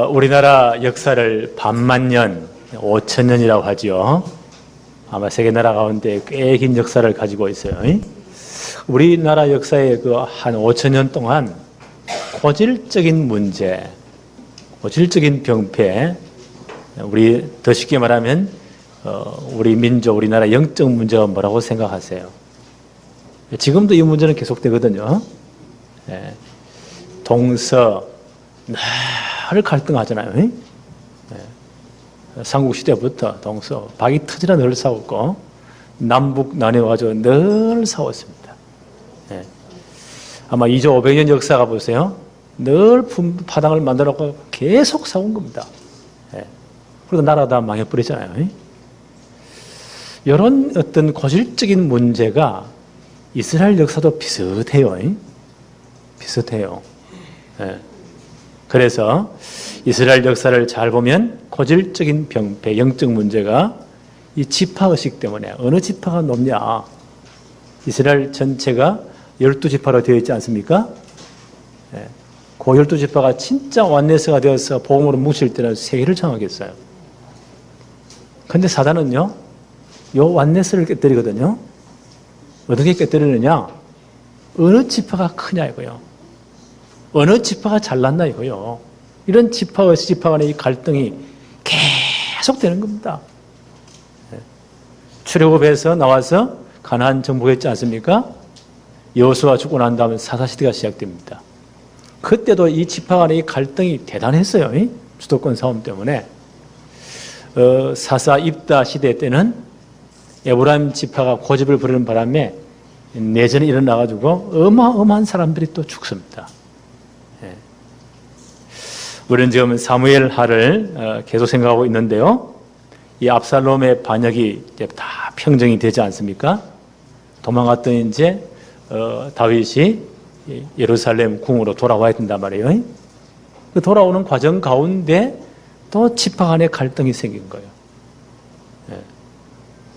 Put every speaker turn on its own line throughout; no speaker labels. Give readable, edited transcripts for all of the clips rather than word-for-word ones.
우리나라 역사를 반만년, 5천년이라고 하죠. 아마 세계 나라 가운데 꽤 긴 역사를 가지고 있어요. 우리나라 역사의 그 한 5천년 동안 고질적인 문제, 고질적인 병폐, 우리 더 쉽게 말하면 우리 민족, 우리나라 영적 문제가 뭐라고 생각하세요? 지금도 이 문제는 계속되거든요. 동서 늘 갈등하잖아요. 삼국시대부터 동서 박이 터지나 늘 싸웠고 남북 나뉘어가지고 늘 싸웠습니다. 아마 2조 500년 역사가 보세요. 늘 파당을 만들어놓고 계속 싸운 겁니다. 그러다 나라가 다 망해버리잖아요. 이런 어떤 고질적인 문제가 이스라엘 역사도 비슷해요. 비슷해요. 그래서 이스라엘 역사를 잘 보면 고질적인 병폐, 영적 문제가 이 지파의식 때문에 어느 지파가 높냐. 이스라엘 전체가 12지파로 되어 있지 않습니까? 그 12지파가 진짜 완네스가 되어서 복음으로 뭉칠 때는 세계를 장악했어요. 근데 사단은요, 요 완네스를 깨뜨리거든요. 어떻게 깨뜨리느냐? 어느 지파가 크냐 이거요. 어느 지파가 잘났나 이거요. 이런 지파와 지파 간의 이 갈등이 계속되는 겁니다. 출애굽에서 나와서 가나안 정복했지 않습니까? 여호수아 죽고 난 다음에 사사시대가 시작됩니다. 그때도 이 지파 간의 이 갈등이 대단했어요. 주도권 싸움 때문에. 사사 입다 시대 때는 에브라임 지파가 고집을 부리는 바람에 내전이 일어나가지고 어마어마한 사람들이 또 죽습니다. 우리는 지금 사무엘하를 계속 생각하고 있는데요. 이 압살롬의 반역이 이제 다 평정이 되지 않습니까? 도망갔던 이제 다윗이 예루살렘 궁으로 돌아와야 된단 말이에요. 그 돌아오는 과정 가운데 또 지파 간의 갈등이 생긴 거예요.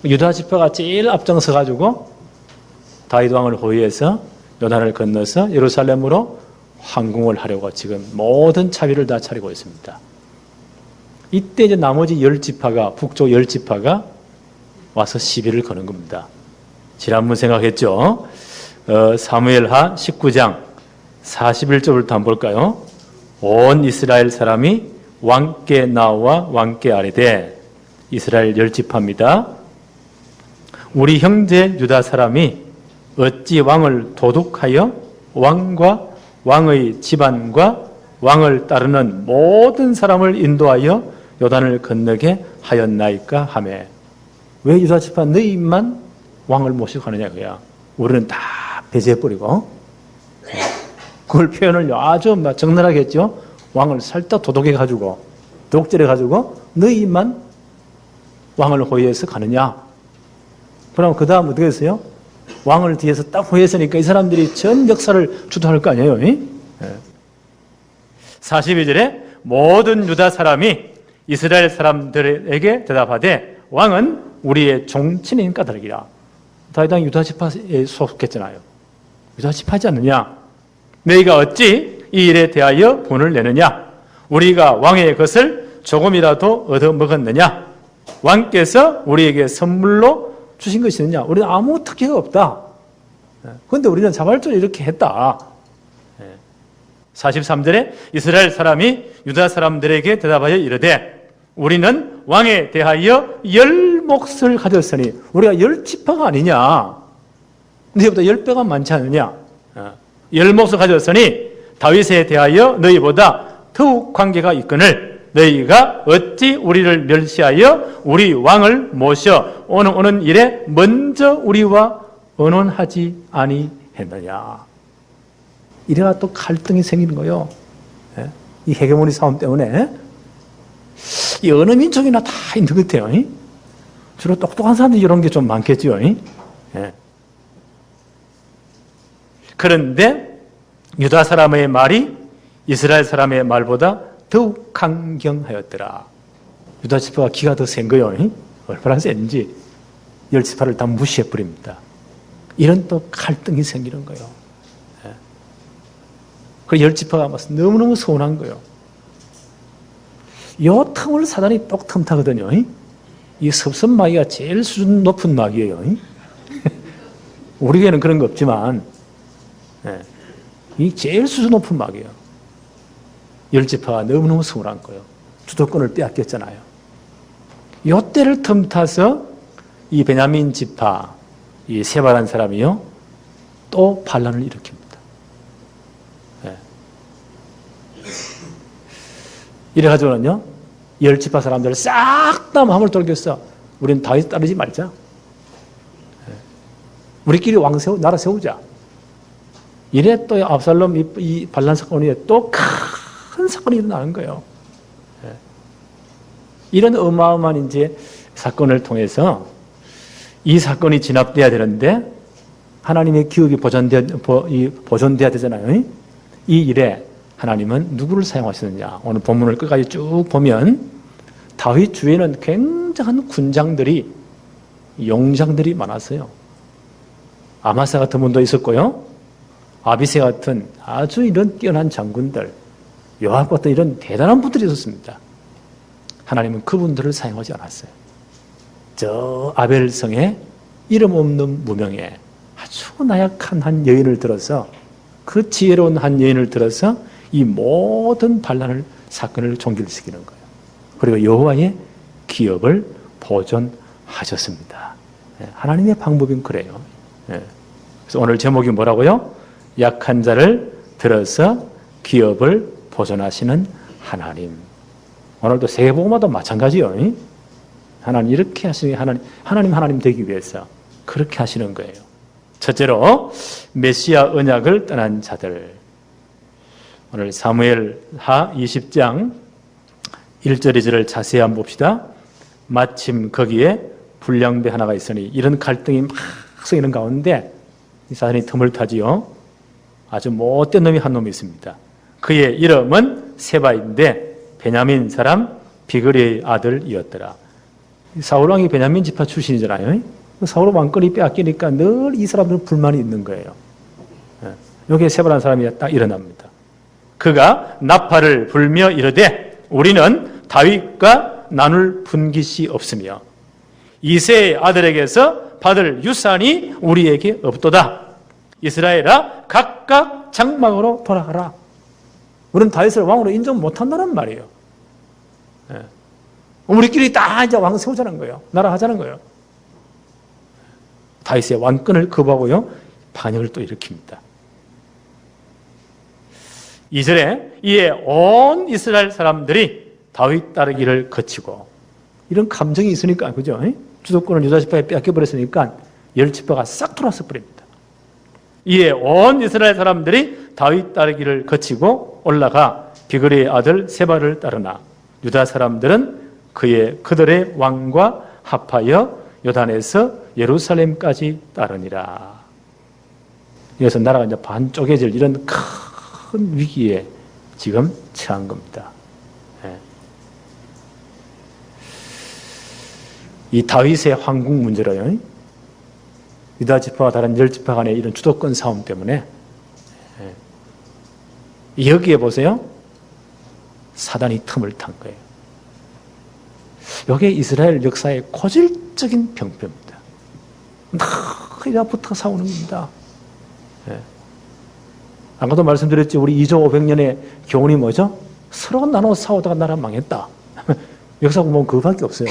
유다 지파가 제일 앞장서 가지고 다윗 왕을 호위해서 요단을 건너서 예루살렘으로 황궁을 하려고 지금 모든 차비를 다 차리고 있습니다. 이때 이제 나머지 10지파가, 북쪽 10지파가 와서 시비를 거는 겁니다. 지난번 생각했죠? 사무엘하 19장 41절부터 한번 볼까요? 온 이스라엘 사람이 왕께 나와 왕께 아뢰되, 이스라엘 10지파입니다. 우리 형제 유다 사람이 어찌 왕을 도둑하여 왕과 왕의 집안과 왕을 따르는 모든 사람을 인도하여 요단을 건너게 하였나이까 하매. 왜 유다 지파 너희만 왕을 모시고 가느냐 그야. 우리는 다 배제해버리고. 그걸 표현을 아주 적나라하게 했죠. 왕을 살짝 도둑해가지고 독질해가지고 너희만 왕을 호위해서 가느냐. 그럼 그 다음 어떻게 했어요? 왕을 뒤에서 딱 호위했으니까 이 사람들이 전 역사를 주도할 거 아니에요. 42절에 모든 유다 사람이 이스라엘 사람들에게 대답하되 왕은 우리의 종친인 까닭이라. 다윗 왕이 유다 지파에 속했잖아요. 유다 지파지 않느냐? 너희가 어찌 이 일에 대하여 분을 내느냐? 우리가 왕의 것을 조금이라도 얻어먹었느냐? 왕께서 우리에게 선물로 주신 것이 있느냐? 우리는 아무 특혜가 없다. 그런데 우리는 자발적으로 이렇게 했다. 43절에 이스라엘 사람이 유다 사람들에게 대답하여 이르되 우리는 왕에 대하여 10몫을 가졌으니 우리가 10지파가 아니냐? 너희보다 10배가 많지 않느냐? 10몫을 가졌으니 다윗에 대하여 너희보다 더욱 관계가 있거늘 너희가 어찌 우리를 멸시하여 우리 왕을 모셔 오는 일에 먼저 우리와 언언하지 아니했느냐. 이래가 또 갈등이 생기는 거예요. 이 헤게모니 싸움 때문에. 이 어느 민족이나 다 있는 것 같아요. 주로 똑똑한 사람들이 이런 게 좀 많겠죠. 그런데 유다 사람의 말이 이스라엘 사람의 말보다 더욱 강경하였더라. 유다 지파가 기가 더 센 거예요. 얼마나 센지 10지파를 다 무시해버립니다. 이런 또 갈등이 생기는 거예요. 그 10지파가 너무너무 서운한 거예요. 요 틈을 사단이 똑 틈타거든요. 이 섭섭마귀가 제일 수준 높은 마귀예요. 우리에게는 그런 거 없지만 이 제일 수준 높은 마귀예요. 열지파가 너무너무 서운한 거예요. 주도권을 빼앗겼잖아요. 요 때를 틈타서 이 베냐민 지파, 이 세바란 사람이요, 또 반란을 일으킵니다. 이래가지고는요, 열지파 사람들 싹 다 마음을 돌겠어. 우리는 다윗 따르지 말자. 우리끼리 나라 세우자. 이래 또 압살롬 이 반란 사건이 또 큰 사건이 일어나는 거예요. 이런 어마어마한 이제 사건을 통해서 이 사건이 진압돼야 되는데 하나님의 기업이 보존돼야 되잖아요. 이 일에 하나님은 누구를 사용하시느냐. 오늘 본문을 끝까지 쭉 보면 다윗 주위에는 굉장한 군장들이, 용장들이 많았어요. 아마사 같은 분도 있었고요. 아비세 같은 아주 이런 뛰어난 장군들, 요압 같은 이런 대단한 분들이 있었습니다. 하나님은 그분들을 사용하지 않았어요. 저 아벨성에 이름 없는 무명의 아주 나약한 한 여인을 들어서, 그 지혜로운 한 여인을 들어서 이 모든 반란을, 사건을 종결시키는 거예요. 그리고 여호와의 기업을 보존하셨습니다. 하나님의 방법은 그래요. 그래서 오늘 제목이 뭐라고요? 약한 자를 들어서 기업을 보존하시는 하나님. 오늘도 세계복음화도 마찬가지요. 하나님 이렇게 하시는, 하나님 되기 위해서 그렇게 하시는 거예요. 첫째로 메시아 언약을 떠난 자들. 오늘 사무엘하 20장 1절 2절을 자세히 한번 봅시다. 마침 거기에 불량배 하나가 있으니, 이런 갈등이 막 생기는 가운데 이 사단이 틈을 타지요. 아주 못된 놈이 한 놈이 있습니다. 그의 이름은 세바인데 베냐민 사람 비그리의 아들이었더라. 사울왕이 베냐민 지파 출신이잖아요. 사울 왕권이 빼앗기니까 늘 이 사람들은 불만이 있는 거예요. 여기에 세바라는 사람이 딱 일어납니다. 그가 나팔을 불며 이르되 우리는 다윗과 나눌 분깃이 없으며 이새의 아들에게서 받을 유산이 우리에게 없도다. 이스라엘아 각각 장막으로 돌아가라. 우리는 다윗을 왕으로 인정 못한다는 말이에요. 우리끼리 다 이제 왕 세우자는 거예요. 나라 하자는 거예요. 다윗의 왕권을 거부하고요, 반역을 또 일으킵니다. 2절에 이에 온 이스라엘 사람들이 다윗 따르기를 거치고, 이런 감정이 있으니까, 그죠? 주도권을 유다지파에 빼앗겨버렸으니까 열지파가 싹 돌아서 버립니다. 이에 온 이스라엘 사람들이 다윗 따르기를 거치고 올라가 비그리의 아들 세바를 따르나 유다 사람들은 그들의 왕과 합하여 요단에서 예루살렘까지 따르니라. 이어서 나라가 이제 반쪽해질 이런 큰 위기에 지금 처한 겁니다. 이 다윗의 황궁 문제로요, 유다 지파와 다른 열 지파 간의 이런 주도권 싸움 때문에, 여기에 보세요, 사단이 틈을 탄 거예요. 이게 이스라엘 역사의 고질적인 병폐입니다. 나이다부터 싸우는 겁니다. 아까도 말씀드렸지, 우리 2조 500년의 교훈이 뭐죠? 서로 나눠 싸우다가 나라 망했다. 역사 보면 그거밖에 없어요.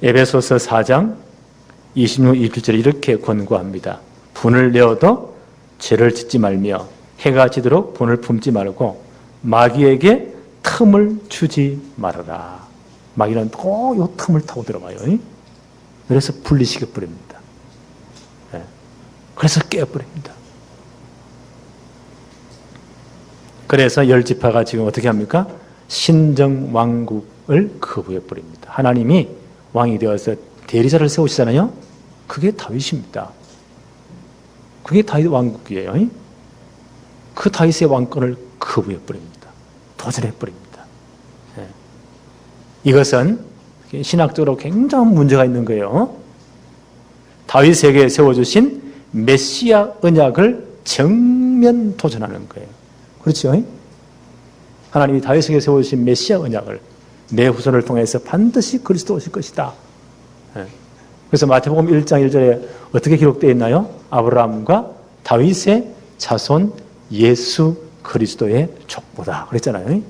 에베소서 4장 26, 27절에 이렇게 권고합니다. 분을 내어도 죄를 짓지 말며 해가 지도록 분을 품지 말고 마귀에게 틈을 주지 말아라. 마귀는 또 요 틈을 타고 들어가요. 그래서 분리시켜 버립니다. 그래서 깨어버립니다. 그래서 열 지파가 지금 어떻게 합니까? 신정왕국을 거부해 버립니다. 하나님이 왕이 되어서 대리자를 세우시잖아요. 그게 다윗입니다. 그게 다윗 왕국이에요. 그 다윗의 왕권을 거부해 버립니다. 도전해 버립니다. 이것은 신학적으로 굉장한 문제가 있는 거예요. 다윗에게 세워주신 메시아 언약을 정면 도전하는 거예요. 그렇죠? 하나님이 다윗에게 세우신 메시아 언약을 내 후손을 통해서 반드시 그리스도 오실 것이다. 그래서 마태복음 1장 1절에 어떻게 기록되어 있나요? 아브라함과 다윗의 자손 예수 그리스도의 족보다 그랬잖아요.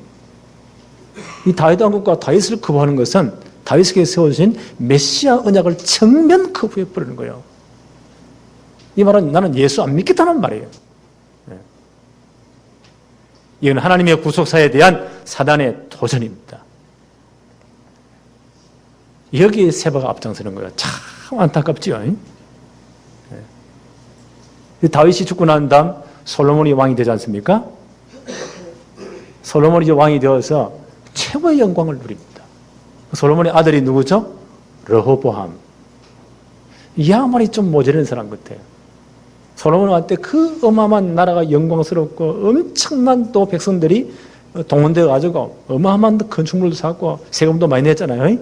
이 다윗 왕국과 다윗을 거부하는 것은 다윗에게 세워주신 메시아 언약을 정면 거부해버리는 거예요. 이 말은 나는 예수 안 믿겠다는 말이에요. 이건 하나님의 구속사에 대한 사단의 도전입니다. 여기에 세바가 앞장서는 거예요. 참 안타깝지요. 다윗이 죽고 난 다음 솔로몬이 왕이 되지 않습니까? 솔로몬이 왕이 되어서 최고의 영광을 누립니다. 솔로몬의 아들이 누구죠? 르호보암. 이 양반이 좀 모자란 사람 같아요. 솔로몬한테 그 어마어마한 나라가 영광스럽고 엄청난 또 백성들이 동원되어 가지고 어마어마한 건축물도 쌓고 세금도 많이 냈잖아요.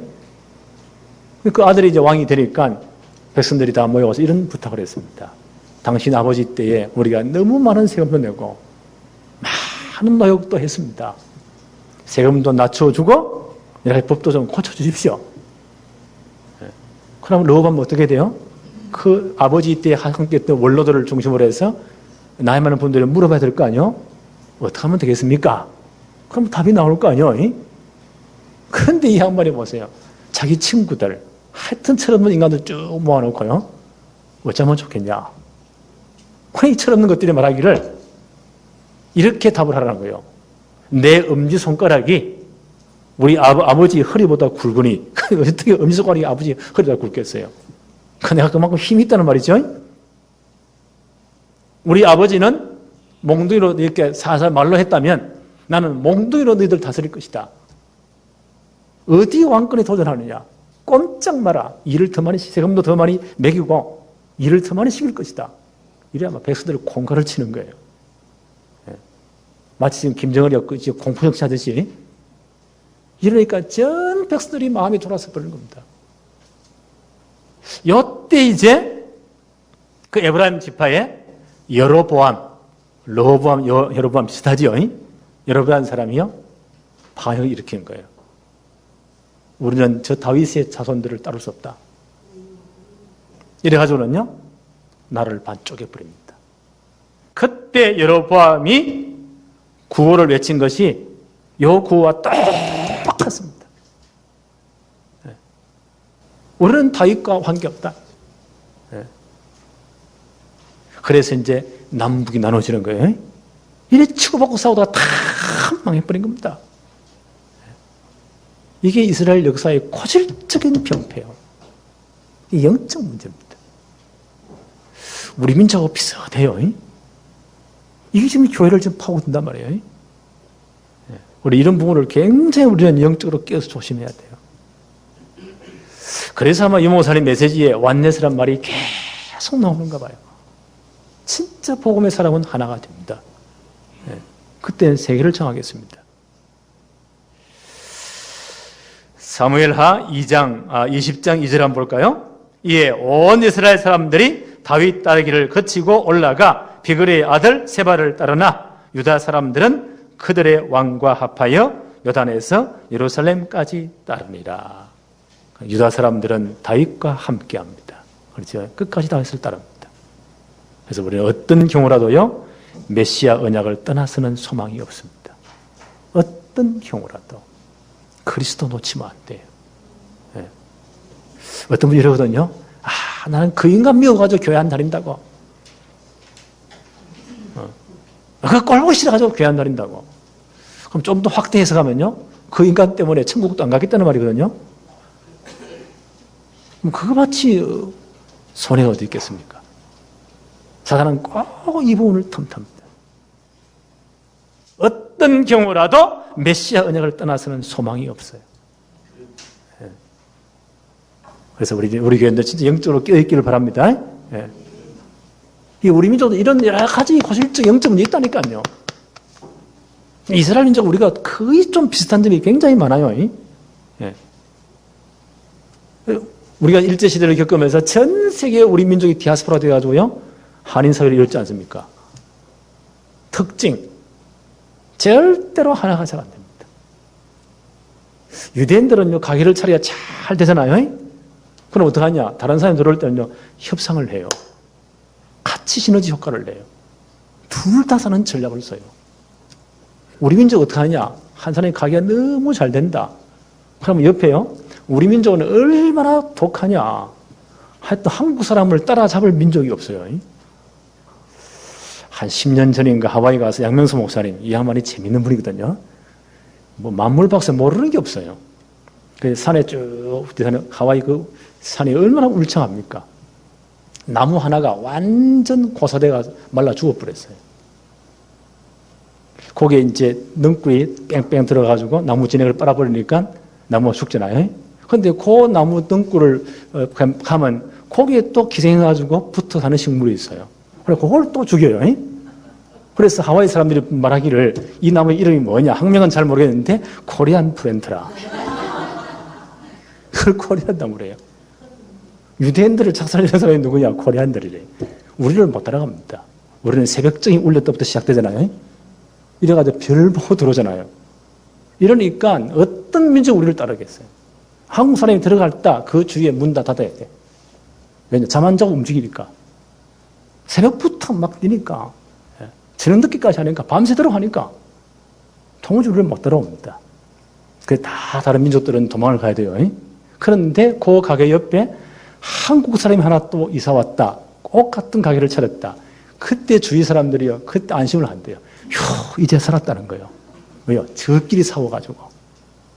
그 아들이 이제 왕이 되니까 백성들이 다 모여서 이런 부탁을 했습니다. 당신 아버지 때에 우리가 너무 많은 세금도 내고 많은 노역도 했습니다. 세금도 낮춰주고 이렇게 법도 좀 고쳐주십시오. 그럼 르호보암은 어떻게 돼요? 그 아버지 때에 함께했던 원로들을 중심으로 해서 나이 많은 분들이 물어봐야 될 거 아니에요? 어떻게 하면 되겠습니까? 그럼 답이 나올 거 아니에요? 그런데 이 양반이 보세요. 자기 친구들, 하여튼 철없는 인간들 쭉 모아놓고요. 어쩌면 좋겠냐? 이 철없는 것들이 말하기를 이렇게 답을 하라는 거예요. 내 엄지손가락이 우리 아버지 허리보다 굵으니 어떻게 엄지손가락이 아버지 허리보다 굵겠어요? 내가 그만큼 힘이 있다는 말이죠. 우리 아버지는 몽둥이로 이렇게 살살 말로 했다면 나는 몽둥이로 너희들 다스릴 것이다. 어디 왕권에 도전하느냐? 꼼짝 마라. 일을 더 많이 세금도 더 많이 매기고 일을 더 많이 시킬 것이다. 이래야 백성들이 공갈을 치는 거예요. 마치 지금 김정은이 공포정치 하듯이 이러니까 전 백성들이 마음이 돌아서 버리는 겁니다. 이때 이제 그 에브라임 지파의 여로보암, 르호보암, 여로보암 비슷하지요? 여로보암 사람이요? 반역을 일으키는 거예요. 우리는 저 다윗의 자손들을 따를 수 없다. 이래가지고는요, 나를 반쪽에 버립니다. 그때 여로보암이 구호를 외친 것이 요 구호와 똑같습니다. 우리는 다윗과 관계없다. 그래서 이제 남북이 나눠지는 거예요. 이래 치고받고 싸우다가 다 망해버린 겁니다. 이게 이스라엘 역사의 고질적인 병폐예요. 이게 영적 문제입니다. 우리 민족하고 비슷해요. 이게 지금 교회를 지금 파고든단 말이에요. 우리 이런 부분을 굉장히 우리는 영적으로 깨어서 조심해야 돼요. 그래서 아마 유목사님 메시지에 완넷이란 말이 계속 나오는가 봐요. 진짜 복음의 사람은 하나가 됩니다. 그때는 세계를 정하겠습니다. 사무엘하 20장 2절 한번 볼까요? 이에 온 이스라엘 사람들이 다윗 따르기를 거치고 올라가 비그리의 아들 세바를 따르나 유다 사람들은 그들의 왕과 합하여 요단에서 예루살렘까지 따르니라. 유다 사람들은 다윗과 함께합니다. 그렇죠? 끝까지 다윗을 따릅니다. 그래서 우리는 어떤 경우라도요 메시아 언약을 떠나서는 소망이 없습니다. 어떤 경우라도 그리스도 놓치면 안 돼요. 네. 어떤 분이 이러거든요. 나는 그 인간 미워가지고 교회 안 다닌다고. 그 꼴보기 싫어가지고 교회 안 다닌다고. 그럼 좀 더 확대 해석하면요. 그 인간 때문에 천국도 안 가겠다는 말이거든요. 그럼 그거 마치 손해가 어디 있겠습니까? 사단은 꼭 이 부분을 틈탑니다. 어떤 경우라도 메시아 언약을 떠나서는 소망이 없어요. 그래서 우리 교회들 진짜 영적으로 깨어있기를 바랍니다. 우리 민족도 이런 여러 가지 고질적 영적 문제 있다니까요. 이스라엘 민족 우리가 거의 좀 비슷한 점이 굉장히 많아요. 우리가 일제시대를 겪으면서 전 세계 우리 민족이 디아스포라 되어가지고요. 한인사회를 열지 않습니까? 특징. 절대로 하나가 잘 안 됩니다. 유대인들은요, 가게를 차려야 잘 되잖아요. 그럼 어떡하냐? 다른 사람이 들어올 때는요, 협상을 해요. 같이 시너지 효과를 내요. 둘 다 사는 전략을 써요. 우리 민족 어떡하냐? 한 사람이 가게가 너무 잘 된다. 그러면 옆에요, 우리 민족은 얼마나 독하냐? 하여튼 한국 사람을 따라잡을 민족이 없어요. 한 10년 전인가 하와이 가서 양명수 목사님, 이 양반이 재밌는 분이거든요. 뭐 만물박사 모르는 게 없어요. 그 산에 쭉, 하와이 그 산이 얼마나 울창합니까? 나무 하나가 완전 고사대가 말라 죽어버렸어요. 거기에 이제 능굴이 뺑뺑 들어가지고 나무 진액을 빨아버리니까 나무가 죽잖아요. 근데 그 나무 등굴을 가면 거기에 또 기생해가지고 붙어 사는 식물이 있어요. 그래서 그걸 또 죽여요. 그래서 하와이 사람들이 말하기를 이 나무 이름이 뭐냐? 학명은 잘 모르겠는데 코리안 플랜트라. 그걸 코리안 나무래요. 유대인들을 작살내는 사람이 누구냐? 코리안들이래. 우리를 못 따라갑니다. 우리는 새벽적인 울려 때부터 시작되잖아요. 이래가지고 별 보고 들어오잖아요. 이러니까 어떤 민족 우리를 따르겠어요? 한국 사람이 들어갈 때 그 주위에 문 다 닫아야 돼. 왜냐? 잠 안 자고 움직이니까. 새벽부터 막 뛰니까. 저녁 늦게까지 하니까 밤새 들어가니까 도무지 우리를 못 따라옵니다. 그래서 다 다른 민족들은 도망을 가야 돼요. 그런데 그 가게 옆에 한국 사람이 하나 또 이사 왔다. 꼭 같은 가게를 차렸다. 그때 주위 사람들이요, 그때 안심을 한대요. 휴, 이제 살았다는 거예요. 왜요? 저끼리 싸워가지고,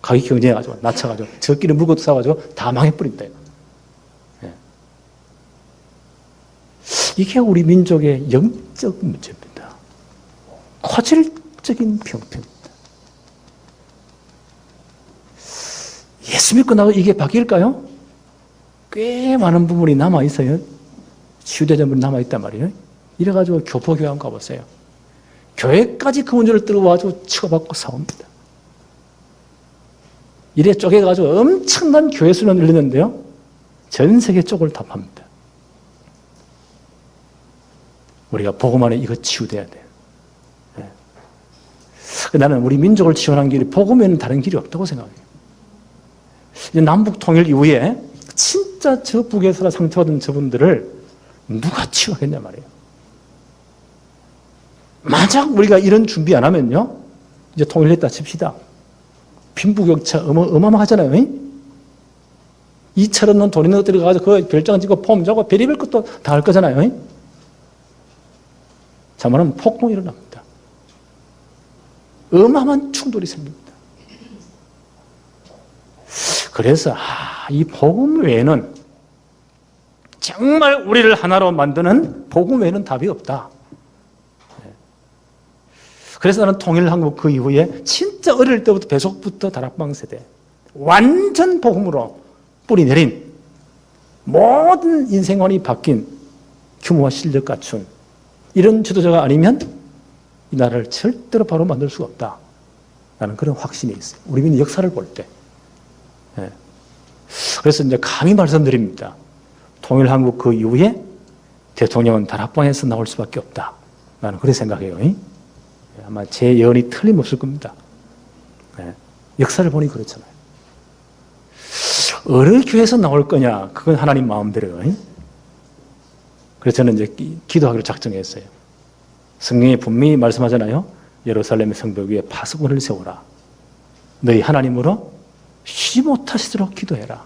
가격 경쟁해가지고, 낮춰가지고, 저끼리 물고도 싸워가지고 다 망해버린다. 예. 이게 우리 민족의 영적 문제입니다. 고질적인 병폐입니다. 예수 믿고 나고 이게 바뀔까요? 꽤 많은 부분이 남아있어요. 치유되는 분이 남아있단 말이에요. 이래가지고 교포교회 한번 가보세요. 교회까지 그 문제를 들어와가지고 치고받고 싸웁니다. 이래 쪼개가지고 엄청난 교회 수는 늘리는데요. 전 세계 쪽을 다 팝니다. 우리가 복음 안에 이거 치유돼야 돼요. 네. 나는 우리 민족을 치유하는 길이 복음에는 다른 길이 없다고 생각해요. 이제 남북 통일 이후에 진짜 저 북에서 상처받은 저분들을 누가 치유하겠냐 말이에요. 만약 우리가 이런 준비 안 하면요, 이제 통일했다 칩시다. 빈부격차 어마어마하잖아요. 이철 없는 돈 있는 것들이 가서 그 별장 짓고 폼 잡고 별의별 것도 다 할 거잖아요. 자만하면 폭동이 일어납니다. 어마어마한 충돌이 생깁니다. 그래서 이 복음 외에는 정말 우리를 하나로 만드는 복음 외에는 답이 없다. 그래서 나는 통일한국 그 이후에 진짜 어릴 때부터 배속부터 다락방 세대 완전 복음으로 뿌리 내린 모든 인생관이 바뀐 규모와 실력 갖춘 이런 지도자가 아니면 이 나라를 절대로 바로 만들 수가 없다. 라는 그런 확신이 있어요. 우리 민의 역사를 볼 때. 그래서 이제 감히 말씀드립니다. 통일한국 그 이후에 대통령은 다락방에서 나올 수밖에 없다. 나는 그렇게 생각해요. 아마 제 예언이 틀림없을 겁니다. 역사를 보니 그렇잖아요. 어느 교회에서 나올 거냐? 그건 하나님 마음대로요. 그래서 저는 이제 기도하기로 작정했어요. 성경에 분명히 말씀하잖아요. 예루살렘의 성벽 위에 파수꾼을 세워라. 너희 하나님으로 쉬지 못하시도록 기도해라.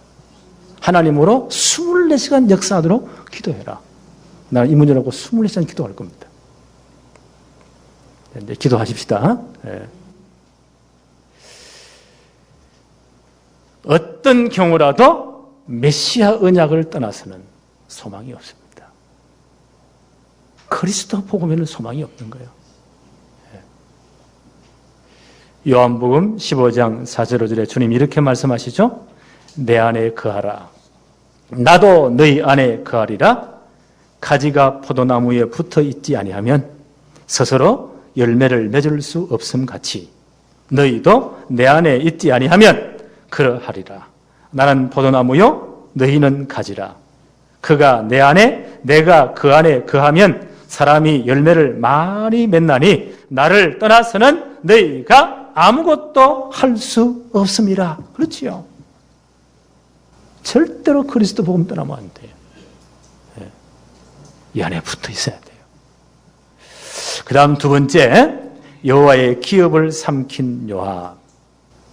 하나님으로 24시간 역사하도록 기도해라. 나는 이 문제를 갖고 24시간 기도할 겁니다. 이제 기도하십시다. 네. 어떤 경우라도 메시아 언약을 떠나서는 소망이 없습니다. 그리스도 복음에는 소망이 없는 거예요. 요한복음 15장 4절 5절에 주님 이렇게 말씀하시죠. 내 안에 거하라. 나도 너희 안에 거하리라. 가지가 포도나무에 붙어 있지 아니하면 스스로 열매를 맺을 수 없음 같이 너희도 내 안에 있지 아니하면 그러하리라. 나는 포도나무요 너희는 가지라. 그가 내 안에 내가 그 안에 거하면 사람이 열매를 많이 맺나니 나를 떠나서는 너희가 아무것도 할 수 없음이라. 그렇지요. 절대로 그리스도 복음 떠나면 안 돼요. 이 안에 붙어 있어야 돼요. 그 다음 두 번째, 여호와의 기업을 삼킨 요압.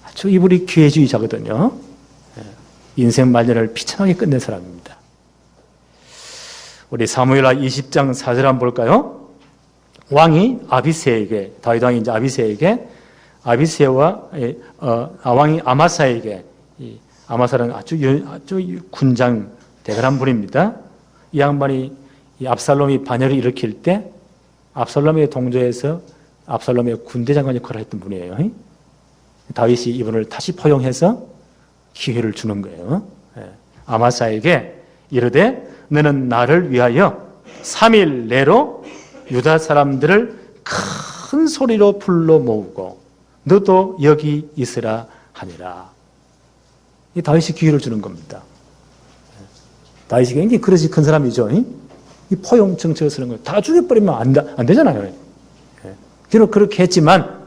아주 이분이 기회주의자거든요. 인생 말년을 비참하게 끝낸 사람입니다. 우리 사무엘하 20장 4절 한번 볼까요? 왕이 아비새에게, 다윗 왕이 이제 아비새에게, 아비새와 왕이 아마사에게, 아마사는 아주 군장 대단한 분입니다. 이 양반이 이 압살롬이 반열을 일으킬 때 압살롬의 동조에서 압살롬의 군대장관 역할을 했던 분이에요. 다윗이 이분을 다시 포용해서 기회를 주는 거예요. 아마사에게 이르되 너는 나를 위하여 3일 내로 유다 사람들을 큰 소리로 불러 모으고 너도 여기 있으라 하니라. 이 다윗이 기회를 주는 겁니다. 다윗이 굉장히 그릇이 큰 사람이죠. 이 포용 정책을 쓰는 거예요. 다 죽여버리면 안 되잖아요. 그는 그렇게 했지만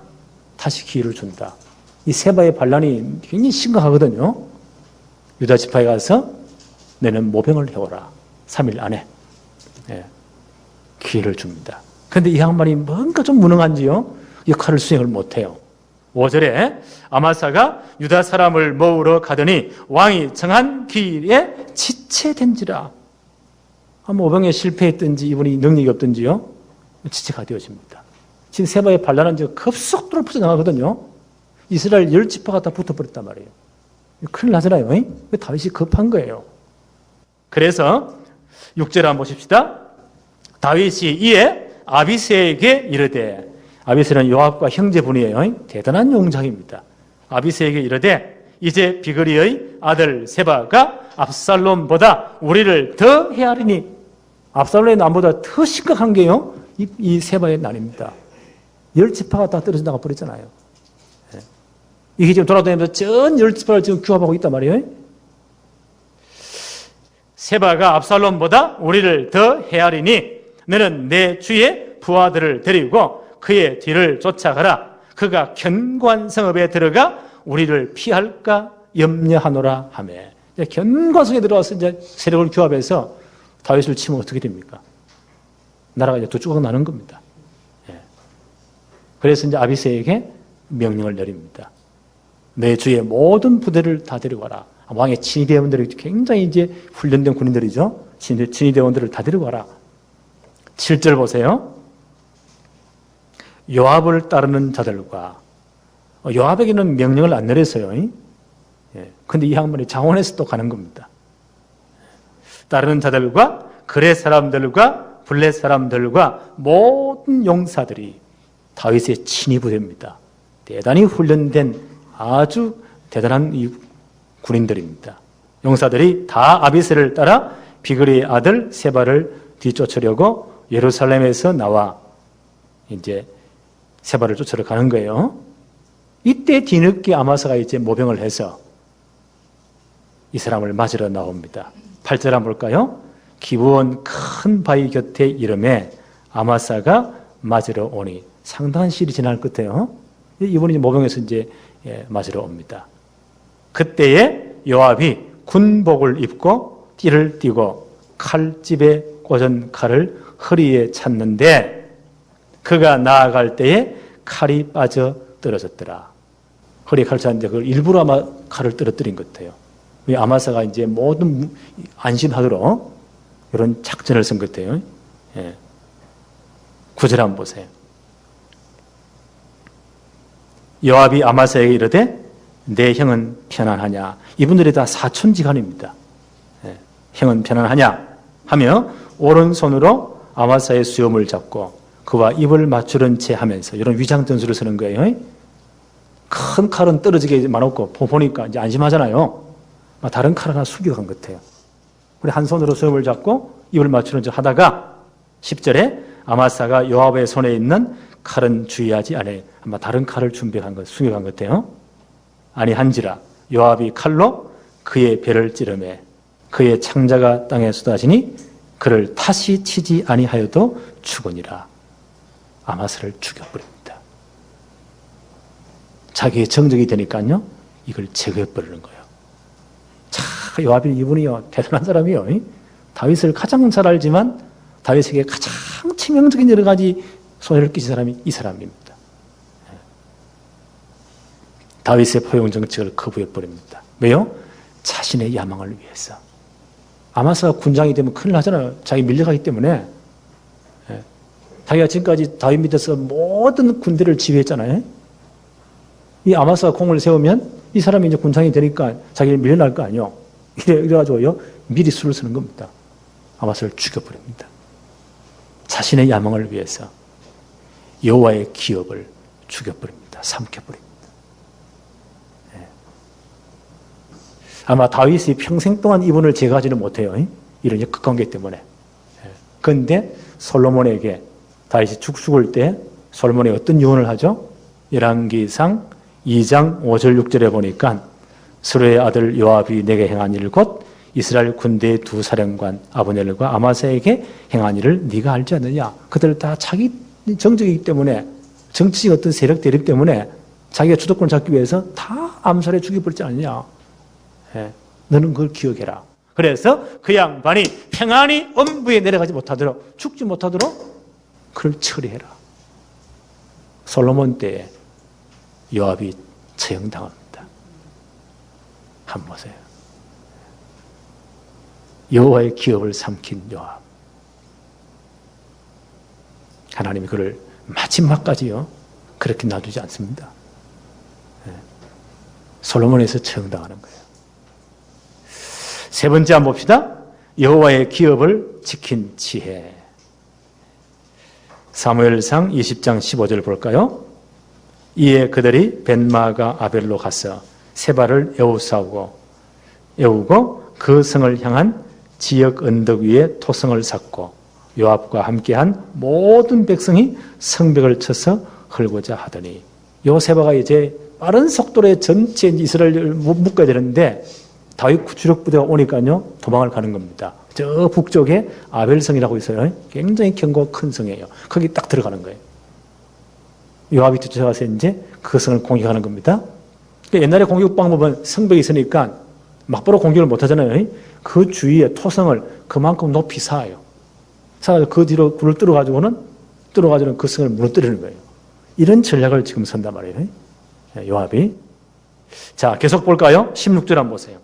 다시 기회를 준다. 이 세바의 반란이 굉장히 심각하거든요. 유다 지파에 가서 너는 모병을 해오라. 3일 안에. 기회를 줍니다. 그런데 이 양반이 뭔가 좀 무능한지요. 역할을 수행을 못해요. 5절에 아마사가 유다 사람을 모으러 가더니 왕이 정한 길에 지체된지라. 모병에 실패했든지 이분이 능력이 없든지요. 지체가 되어집니다. 지금 세바의 반란은 급속도로 퍼져나가거든요. 이스라엘 10지파가 다 붙어버렸단 말이에요. 큰일 나잖아요. 다윗이 급한 거예요. 그래서 6절 한번 보십시다. 다윗이 이에 아비새에게 이르되, 아비새는 요압과 형제분이에요. 대단한 용장입니다. 아비새에게 이르되 이제 비그리의 아들 세바가 압살롬보다 우리를 더 해하리니. 압살롬의 난보다 더 심각한 게요, 이 세바의 난입니다. 10지파가 다 떨어져 나가 버렸잖아요. 이게 지금 돌아다니면서 전 10지파를 지금 규합하고 있단 말이에요. 세바가 압살롬보다 우리를 더 해하리니 너는 내 주의 부하들을 데리고 그의 뒤를 쫓아가라. 그가 견고한 성읍에 들어가 우리를 피할까 염려하노라 하매. 견고한 성에 들어와서 이제 세력을 규합해서 다윗을 치면 어떻게 됩니까? 나라가 이제 두 조각 나는 겁니다. 그래서 이제 아비새에게 명령을 내립니다. 내 주의 모든 부대를 다 데려와라. 왕의 친위대원들이 굉장히 이제 훈련된 군인들이죠. 친위대원들을 다 데려와라. 7절 보세요. 요압을 따르는 자들과, 요압에게는 명령을 안 내렸어요. 근데 이 양반이 장원에서 또 가는 겁니다. 따르는 자들과 그레 사람들과 블렛 사람들과 모든 용사들이 다윗의 친위부대입니다. 대단히 훈련된 아주 대단한 이 군인들입니다. 용사들이 다 아비새를 따라 비그리의 아들 세바를 뒤쫓으려고 예루살렘에서 나와 이제 세바를 쫓으러 가는 거예요. 이때 뒤늦게 아마사가 이제 모병을 해서 이 사람을 맞으러 나옵니다. 8절 한번 볼까요? 기브온 큰 바위 곁에 이름에 아마사가 맞으러 오니. 상당한 시일이 지날 끝에요. 이분이 모병에서 이제 맞으러 옵니다. 그때에 요압이 군복을 입고 띠를 띠고 칼집에 꽂은 칼을 허리에 찼는데 그가 나아갈 때에 칼이 빠져 떨어졌더라. 허리에 칼을 찼는데 그걸 일부러 아마 칼을 떨어뜨린 것 같아요. 아마사가 이제 모든 안심하도록 이런 작전을 쓴 것 같아요. 9절 한번 보세요. 요압이 아마사에게 이르되 내 형은 편안하냐. 이분들이 다 사촌지간입니다. 형은 편안하냐 하며 오른손으로 아마사의 수염을 잡고 그와 입을 맞추는 채 하면서 이런 위장 전술을 쓰는 거예요. 큰 칼은 떨어지게만 없고 보니까 이제 안심하잖아요. 다른 칼 하나 숙여간 것 같아요. 우리 한 손으로 수염을 잡고 입을 맞추는 척 하다가 10절에 아마사가 요압의 손에 있는 칼은 주의하지 않아. 아마 다른 칼을 준비한 것, 숙여간 것 같아요. 아니한지라 요압이 칼로 그의 배를 찌르매 그의 창자가 땅에 쏟아지니 그를 다시 치지 아니하여도 죽으니라. 아마사를 죽여버립니다. 자기의 정적이 되니까요, 이걸 제거해버리는 거예요. 자, 요압이 이분이요, 대단한 사람이요. 다윗을 가장 잘 알지만 다윗에게 가장 치명적인 여러 가지 손해를 끼친 사람이 이 사람입니다. 다윗의 포용 정책을 거부해버립니다. 왜요? 자신의 야망을 위해서. 아마사가 군장이 되면 큰일 나잖아요. 자기 밀려가기 때문에. 자기가 지금까지 다윗 밑에서 모든 군대를 지휘했잖아요. 이 아마사가 공을 세우면 이 사람이 이제 군장이 되니까 자기를 밀려날 거 아니에요. 이래가지고요, 미리 수를 쓰는 겁니다. 아마사를 죽여버립니다. 자신의 야망을 위해서 여호와의 기업을 죽여버립니다. 삼켜버립니다. 아마 다윗이 평생 동안 이분을 제거하지는 못해요. 이런 역관계 때문에. 그런데 솔로몬에게 다윗이 죽을 때 솔로몬이 어떤 유언을 하죠? 열왕기상 2장 5절 6절에 보니까 스루의 아들 요압이 내게 행한 일 곧 이스라엘 군대의 두 사령관 아브넬과 아마사에게 행한 일을 네가 알지 않느냐. 그들 다 자기 정적이기 때문에, 정치적 어떤 세력 대립 때문에 자기가 주도권을 잡기 위해서 다 암살해 죽여버리지 않느냐. 너는 그걸 기억해라. 그래서 그 양반이 평안히 엄부에 내려가지 못하도록, 죽지 못하도록 그를 처리해라. 솔로몬 때에 요압이 처형당합니다. 한번 보세요. 여호와의 기업을 삼킨 요압. 하나님이 그를 마지막까지요, 그렇게 놔두지 않습니다. 솔로몬에서 처형당하는 거예요. 세 번째 한번 봅시다. 여호와의 기업을 지킨 지혜. 사무엘상 20장 15절 볼까요? 이에 그들이 벤마가 아벨로 가서 세바를 에우고 그 성을 향한 지역 언덕 위에 토성을 쌓고 요압과 함께한 모든 백성이 성벽을 쳐서 헐고자 하더니, 요 세바가 이제 빠른 속도로 전체 이스라엘을 묶어야 되는데 다윗 주력 부대가 오니까요, 도망을 가는 겁니다. 저 북쪽에 아벨성이라고 있어요. 굉장히 견고한 큰 성이에요. 거기 딱 들어가는 거예요. 요압이 쫓아가서 이제 그 성을 공격하는 겁니다. 옛날에 공격 방법은 성벽이 있으니까 막바로 공격을 못 하잖아요. 그 주위에 토성을 그만큼 높이 쌓아요. 쌓아서 그 뒤로 굴을 뚫어가지고는 그 성을 무너뜨리는 거예요. 이런 전략을 지금 선단 말이에요. 요압이. 자, 계속 볼까요? 16절 한번 보세요.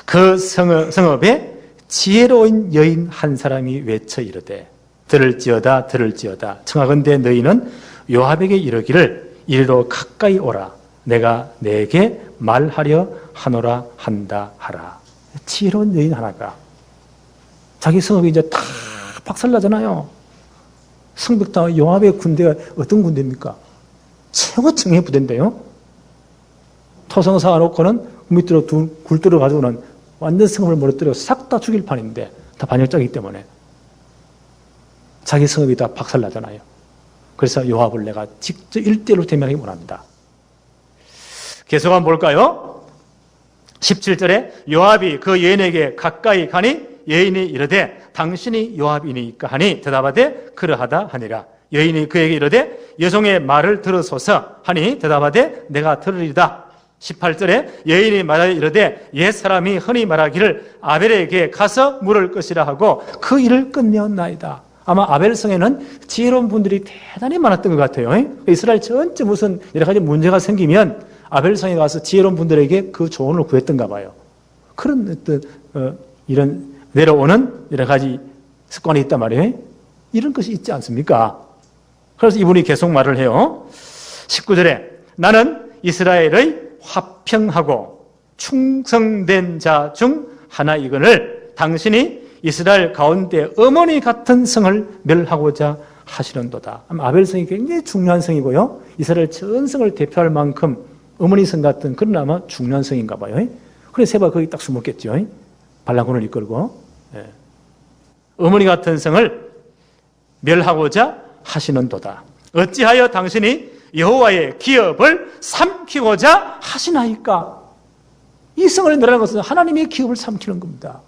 그 성읍에 지혜로운 여인 한 사람이 외쳐 이르되 들을지어다 청하건대 너희는 요압에게 이르기를 이리로 가까이 오라. 내가 내게 말하려 하노라 한다 하라. 지혜로운 여인 하나가, 자기 성읍이 이제 다 박살나잖아요. 성벽 다 요압의 군대가 어떤 군대입니까? 최고층의 부대인데요. 토성 쌓아놓고는 밑으로 굴 뚫어가지고는 완전 성읍을 무너뜨려 싹 다 죽일 판인데, 다 반역자이기 때문에 자기 성읍이 다 박살나잖아요. 그래서 요압을 내가 직접 1대1로 대면하기 원합니다. 계속 한번 볼까요? 17절에 요압이 그 여인에게 가까이 가니 여인이 이르되 당신이 요압이니까 하니 대답하되 그러하다 하니라. 여인이 그에게 이르되 여종의 말을 들으소서 하니 대답하되 내가 들으리다. 18절에 여인이 말하여 이르되 옛사람이 흔히 말하기를 아벨에게 가서 물을 것이라 하고 그 일을 끝내었나이다. 아마 아벨성에는 지혜로운 분들이 대단히 많았던 것 같아요. 이스라엘 전체 무슨 여러 가지 문제가 생기면 아벨성에 가서 지혜로운 분들에게 그 조언을 구했던가 봐요. 그런 어떤 이런 내려오는 여러 가지 습관이 있단 말이에요. 이런 것이 있지 않습니까? 그래서 이분이 계속 말을 해요. 19절에 나는 이스라엘의 화평하고 충성된 자 중 하나이거늘 당신이 이스라엘 가운데 어머니 같은 성을 멸하고자 하시는도다. 아벨성이 굉장히 중요한 성이고요. 이스라엘 전 성을 대표할 만큼 어머니 성 같은 그런 아마 중요한 성인가 봐요. 그래서 세바가 거기 딱 숨었겠죠. 반란군을 이끌고. 어머니 같은 성을 멸하고자 하시는도다. 어찌하여 당신이 여호와의 기업을 삼키고자 하시나이까? 이 성을 멸하는 것은 하나님의 기업을 삼키는 겁니다.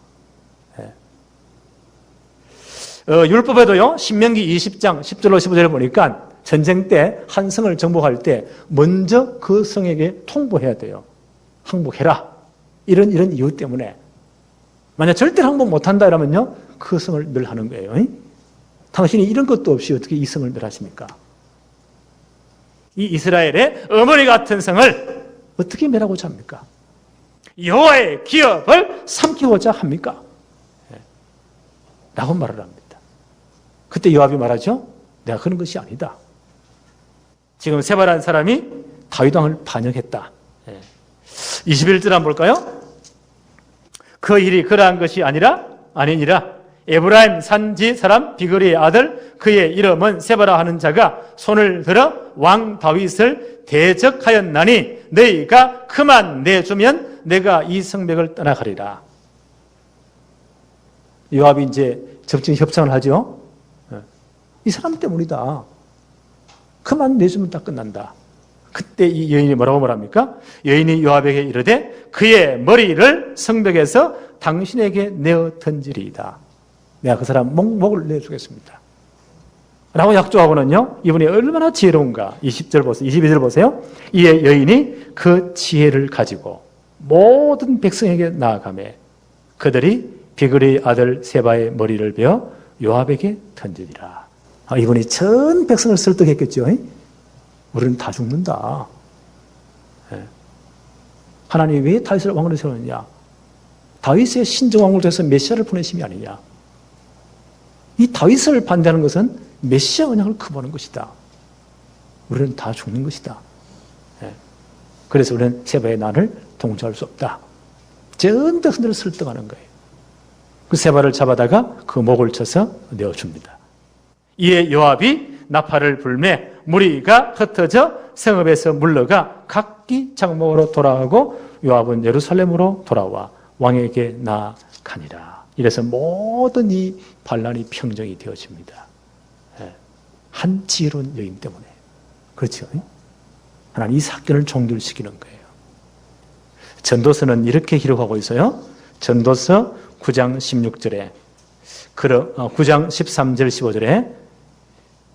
율법에도요, 신명기 20장 10절로 15절을 보니까 전쟁 때 한 성을 정복할 때 먼저 그 성에게 통보해야 돼요. 항복해라. 이런 이유 때문에. 만약 절대로 항복 못한다 이러면요, 그 성을 멸하는 거예요. 당신이 이런 것도 없이 어떻게 이 성을 멸하십니까? 이 이스라엘의 어머니 같은 성을 어떻게 멸하고자 합니까? 여호와의 기업을 삼키고자 합니까? 라고 말을 합니다. 그때 요압이 말하죠. 내가 그런 것이 아니다. 지금 세바라는 사람이 다윗 왕을 반역했다. 21절 한번 볼까요? 그 일이 그러한 것이 아니니라. 에브라임 산지 사람 비그리의 아들 그의 이름은 세바라 하는 자가 손을 들어 왕 다윗을 대적하였나니 너희가 그만 내주면 내가 이 성벽을 떠나가리라. 요압이 이제 접종 협상을 하죠. 이 사람 때문이다. 그만 내주면 다 끝난다. 그때 이 여인이 뭐라고 말합니까? 여인이 요압에게 이르되 그의 머리를 성벽에서 당신에게 내어 던지리이다. 내가 그 사람 목을 내주겠습니다. 라고 약조하고는요, 이분이 얼마나 지혜로운가. 20절 보세요. 22절 보세요. 이에 여인이 그 지혜를 가지고 모든 백성에게 나아가매 그들이 비그리의 아들 세바의 머리를 베어 요압에게 던지리라. 이분이 전 백성을 설득했겠죠. 우리는 다 죽는다. 하나님이 왜 다윗을 왕으로 세우느냐? 다윗의 신정왕으로 해서 메시아를 보내심이 아니냐? 이 다윗을 반대하는 것은 메시아 언약을 거부하는 것이다. 우리는 다 죽는 것이다. 그래서 우리는 세바의 난을 동조할 수 없다. 전 백성들을 설득하는 거예요. 그 세바를 잡아다가 그 목을 쳐서 내어줍니다. 이에 요압이 나팔을 불매 무리가 흩어져 성읍에서 물러가 각기 장목으로 돌아가고 요압은 예루살렘으로 돌아와 왕에게 나아가니라. 이래서 모든 이 반란이 평정이 되어집니다. 한 지혜로운 여인 때문에. 그렇죠? 하나님 이 사건을 종결시키는 거예요. 전도서는 이렇게 기록하고 있어요. 전도서 9장 16절에 9장 13절 15절에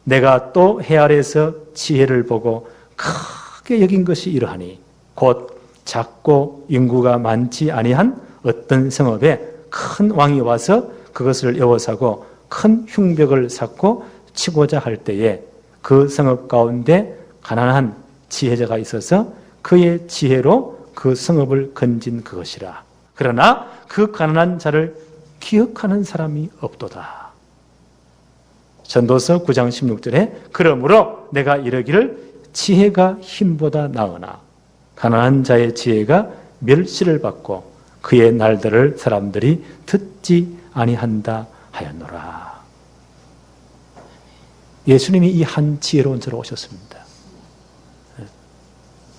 내가 또 해 아래에서 지혜를 보고 크게 여긴 것이 이러하니 곧 작고 인구가 많지 아니한 어떤 성읍에 큰 왕이 와서 그것을 에워싸고 큰 흉벽을 쌓고 치고자 할 때에 그 성읍 가운데 가난한 지혜자가 있어서 그의 지혜로 그 성읍을 건진 그것이라. 그러나 그 가난한 자를 기억하는 사람이 없도다. 전도서 9장 16절에 그러므로 내가 이르기를 지혜가 힘보다 나으나 가난한 자의 지혜가 멸시를 받고 그의 날들을 사람들이 듣지 아니한다 하였노라. 예수님이 이 한 지혜로운 자로 오셨습니다.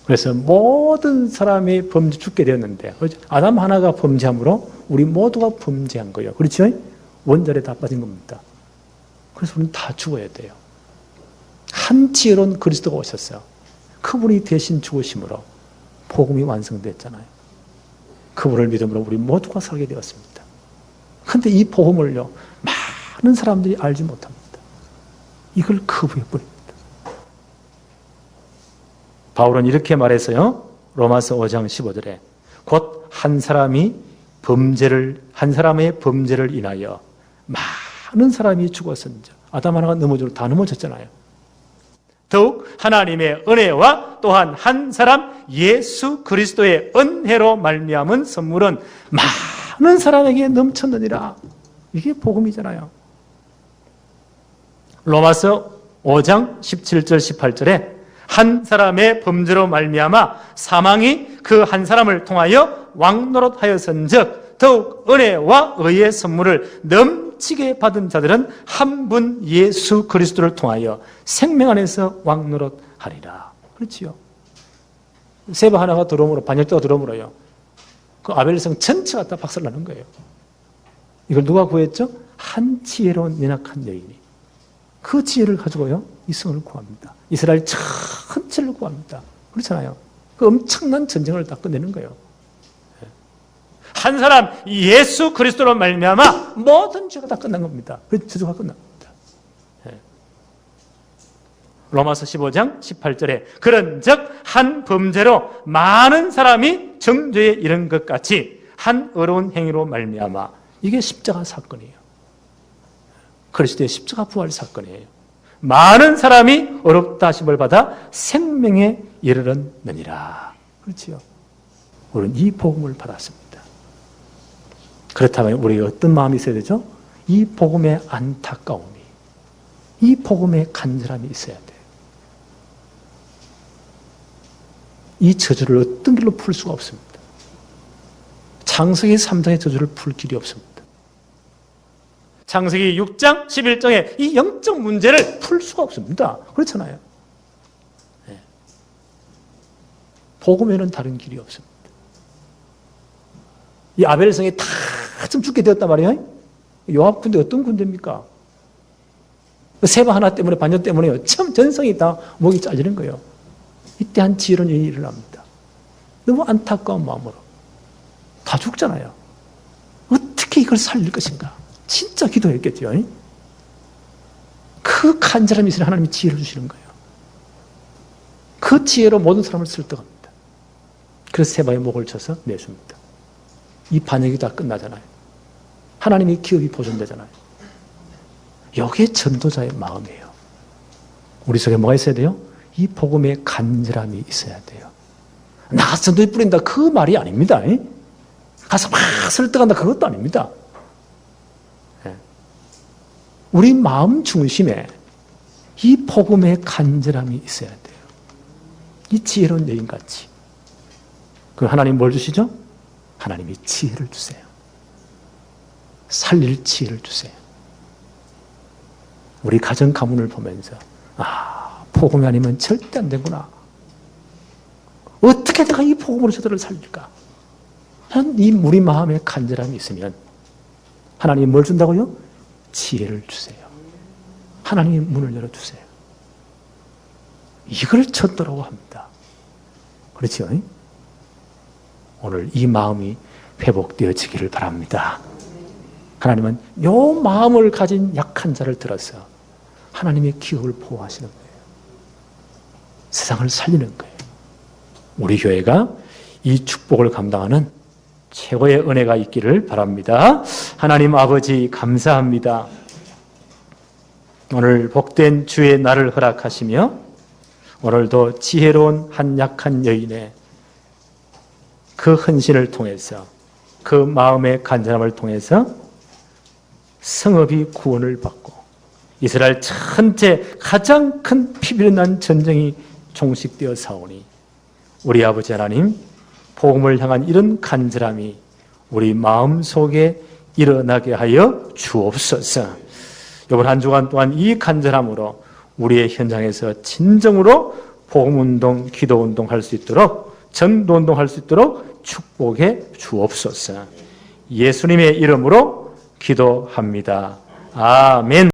그래서 모든 사람이 죽게 되었는데 아담 하나가 범죄함으로 우리 모두가 범죄한 거예요. 그렇죠? 원자에 다 빠진 겁니다. 그래서 우리는 다 죽어야 돼요. 한 지혜로운 그리스도가 오셨어요. 그분이 대신 죽으심으로 복음이 완성됐잖아요. 그분을 믿음으로 우리 모두가 살게 되었습니다. 그런데 이 복음을요, 많은 사람들이 알지 못합니다. 이걸 거부해버립니다. 바울은 이렇게 말했어요. 로마서 5장 15절에 곧 한 사람의 범죄를 인하여 많은 사람이 죽었은즉 아담 하나가 넘어져도 다 넘어졌잖아요. 더욱 하나님의 은혜와 또한 한 사람 예수 그리스도의 은혜로 말미암은 선물은 많은 사람에게 넘쳤느니라. 이게 복음이잖아요. 로마서 5장 17절 18절에 한 사람의 범죄로 말미암아 사망이 그 한 사람을 통하여 왕노릇하였은즉 더욱 은혜와 의의 선물을 넘치게 받은 자들은 한 분 예수 그리스도를 통하여 생명 안에서 왕노릇하리라. 그렇지요. 세바 하나가 들어옴으로 반역자가 들어옴으로요. 그 아벨성 전체가 다 박살나는 거예요. 이걸 누가 구했죠? 한 지혜로운 연약한 여인이. 그 지혜를 가지고요, 이 성을 구합니다. 이스라엘 전체를 구합니다. 그렇잖아요. 그 엄청난 전쟁을 다 끝내는 거예요. 한 사람 예수 그리스도로 말미암아 모든 죄가 다 끝난 겁니다. 그래서 저주가 끝납니다. 로마서 15장 18절에 그런즉 한 범죄로 많은 사람이 정죄에 이른 것 같이 한 어려운 행위로 말미암아, 이게 십자가 사건이에요. 그리스도의 십자가 부활 사건이에요. 많은 사람이 어렵다 하심을 받아 생명에 이르렀느니라. 그렇지요. 우리는 이 복음을 받았습니다. 그렇다면 우리가 어떤 마음이 있어야 되죠? 이 복음의 안타까움이, 이 복음의 간절함이 있어야 돼요. 이 저주를 어떤 길로 풀 수가 없습니다. 창세기 3장의 저주를 풀 길이 없습니다. 창세기 6장 11장의 이 영적 문제를 풀 수가 없습니다. 그렇잖아요. 네. 복음에는 다른 길이 없습니다. 이 아벨성이 다 좀 죽게 되었단 말이에요. 요압 군대 어떤 군대입니까? 세바 하나 때문에, 반역 때문에요. 참 전성이 다 목이 잘리는 거예요. 이때 한 지혜로운 일이 일어납니다. 너무 안타까운 마음으로. 다 죽잖아요. 어떻게 이걸 살릴 것인가? 진짜 기도했겠죠. 그 간절함이 있으니 하나님이 지혜를 주시는 거예요. 그 지혜로 모든 사람을 설득합니다. 그래서 세바의 목을 쳐서 내줍니다. 이 반역이 다 끝나잖아요. 하나님의 기업이 보존되잖아요. 이게 전도자의 마음이에요. 우리 속에 뭐가 있어야 돼요? 이 복음의 간절함이 있어야 돼요. 나가서 전도에 뿌린다, 그 말이 아닙니다. 가서 막 설득한다, 그것도 아닙니다. 우리 마음 중심에 이 복음의 간절함이 있어야 돼요. 이 지혜로운 여인같이. 그럼 하나님 뭘 주시죠? 하나님이 지혜를 주세요. 살릴 지혜를 주세요. 우리 가정 가문을 보면서 복음이 아니면 절대 안 되구나. 어떻게 내가 이 복음으로 저들을 살릴까? 이 우리 마음에 간절함이 있으면 하나님이 뭘 준다고요? 지혜를 주세요. 하나님의 문을 열어주세요. 이걸 전도라고 합니다. 그렇죠? 오늘 이 마음이 회복되어지기를 바랍니다. 하나님은 이 마음을 가진 약한 자를 들어서 하나님의 기업을 보호하시는 거예요. 세상을 살리는 거예요. 우리 교회가 이 축복을 감당하는 최고의 은혜가 있기를 바랍니다. 하나님 아버지 감사합니다. 오늘 복된 주의 날을 허락하시며 오늘도 지혜로운 한 약한 여인의 그 헌신을 통해서, 그 마음의 간절함을 통해서 성읍이 구원을 받고 이스라엘 전체 가장 큰 피비를 난 전쟁이 종식되어 사오니 우리 아버지 하나님, 복음을 향한 이런 간절함이 우리 마음속에 일어나게 하여 주옵소서. 이번 한 주간 동안 이 간절함으로 우리의 현장에서 진정으로 복음운동, 기도운동 할 수 있도록, 전도운동 할 수 있도록 축복해 주옵소서. 예수님의 이름으로 기도합니다. 아멘.